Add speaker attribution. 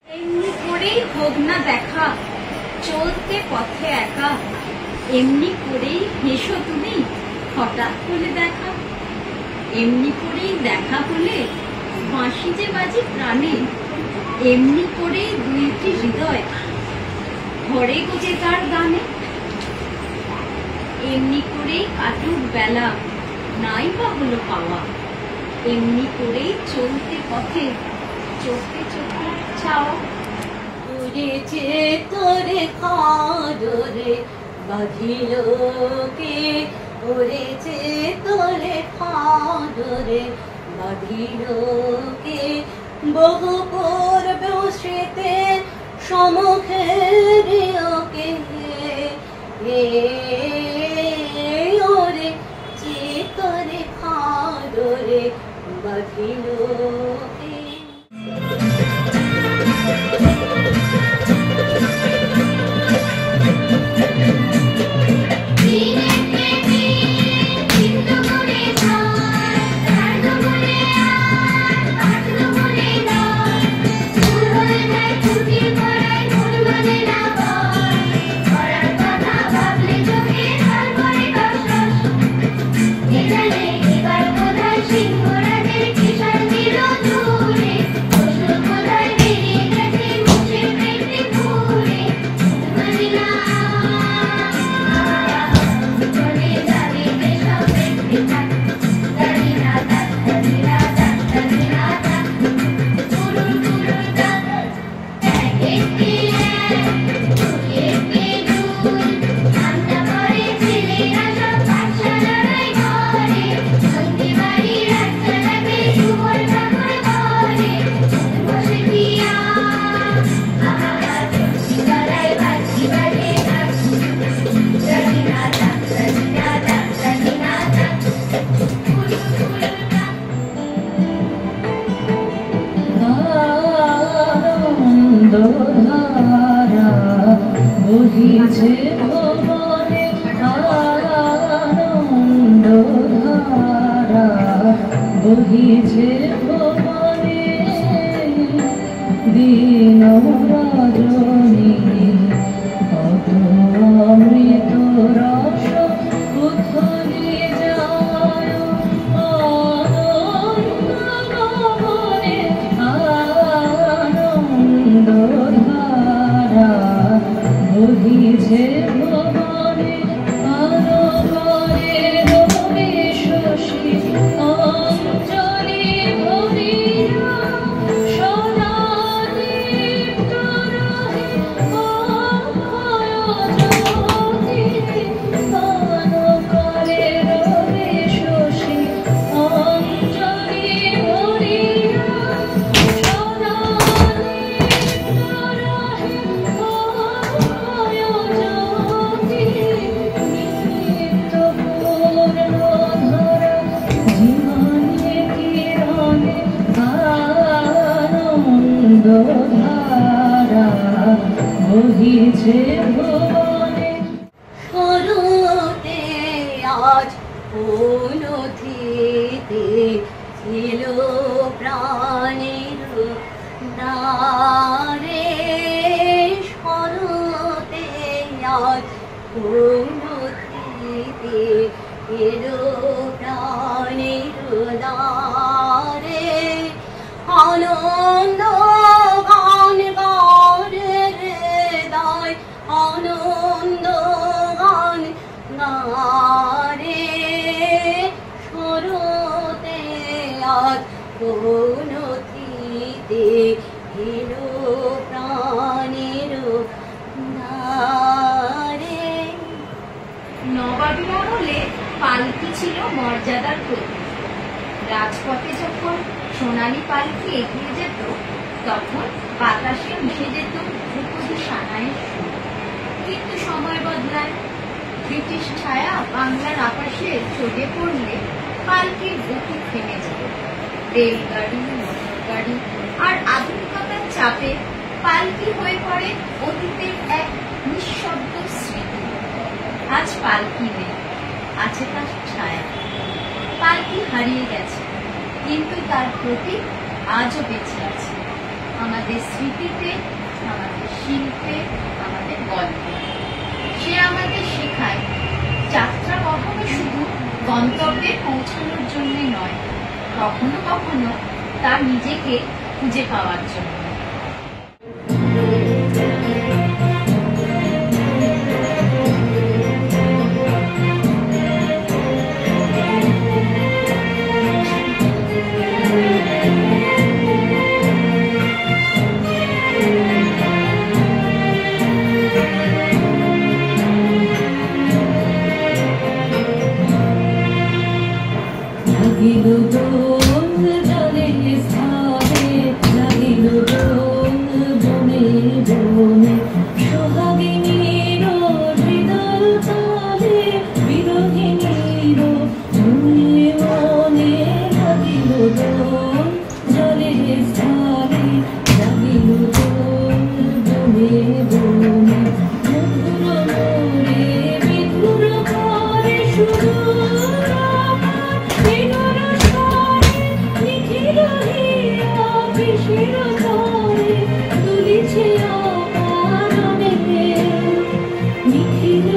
Speaker 1: এমনি করেই হোক না দেখা, চলতে পথে একা, এমনি করেই হেসো তুমি, হঠাৎ হলে দেখা। এমনি করেই দেখা হলে বাঁশি যে বাজি প্রাণে, এমনি করেই দুইটি হৃদয় ঘরে গোজে তার গানে। এমনি করেই কাটুক বেলা, নাই বা হলো পাওয়া, এমনি করেই চলতে পথে চোখে চোখে চাওয়া।
Speaker 2: উড়েছে তোরে খাদরে বাঁধিল কে, উড়েছে তোরে খাদরে বাঁধিল কে, বহু পূর্বে স্মৃতে সমুখে কে, ওরে চিতরে খাদরে বাঁধিল কে।
Speaker 3: বহিছে ভবনে আনন্দ ধারা, বহিছে ভবনে দিন রজনী, কত অমৃত রস উথলি যায় আনন্দ ভবনে আনন্দ ধারা, বহিছে ভবনে আনবরে রবি শশী অঞ্জলি ভরিয়া, সদা দীপ্ত রহে অক্ষয় জ্যোতি, আনবরে রবি শশী অঞ্জলি ভরিয়া, সদা দীপ্ত রহে বহিছে ভবনে।
Speaker 2: শুরুতে আজ অনুথিতে এলো প্রাণের দ্বারে, শুরুতে আজ অনুথিতে এলো প্রাণের দ্বারে, আনন্দ গান গারে হৃদয়, আনন্দ গান গারে, শুরুতে আজ অনুথিতে এলো প্রাণের দ্বারে।
Speaker 1: নবাবী আমলে পালকি ছিল মর্যাদার প্রতীক। রাজপথে যখন সোনালী পালকি এগিয়ে যেত, তখন বাতাসে মিশে যেত ধ্রুপদী সানাইয়ের সুর। কিন্তু সময় বদলায়, ব্রিটিশ ছায়া বাংলার আকাশে চড়ে পড়লে পালকির গতি থেমে যেত। রেলগাড়ি, মোটর গাড়ি আর আধুনিকতার চাপে পালকি হয়ে পড়ে অতীতের এক নিঃশব্দ স্মৃতি। আজ পালকি নেই, আছে তার ছায়া। পালকি হারিয়ে গেছে, কিন্তু তার প্রতীক আজও বেঁচে আছে। আমাদের স্মৃতিতে, আমাদের শিল্পে, আমাদের গল্পে। সে আমাদের শেখায় যাত্রা কখনো শুধু গন্তব্যে পৌঁছানোর জন্য নয়, কখনো কখনো তার নিজেকে খুঁজে পাওয়ার জন্য।
Speaker 3: লাগিল দোল জলে স্থানে, লাগিল দোল বনে বনে, সোহাগিনীর হৃদয় তালে, বিরোহিনীর মনে মনে। লাগিল দোল জলে স্থানে, লাগিল দোল বনে বনে, মধুর মোরে বিধুর করে সুর। দুলিছে অপারণে নিখিল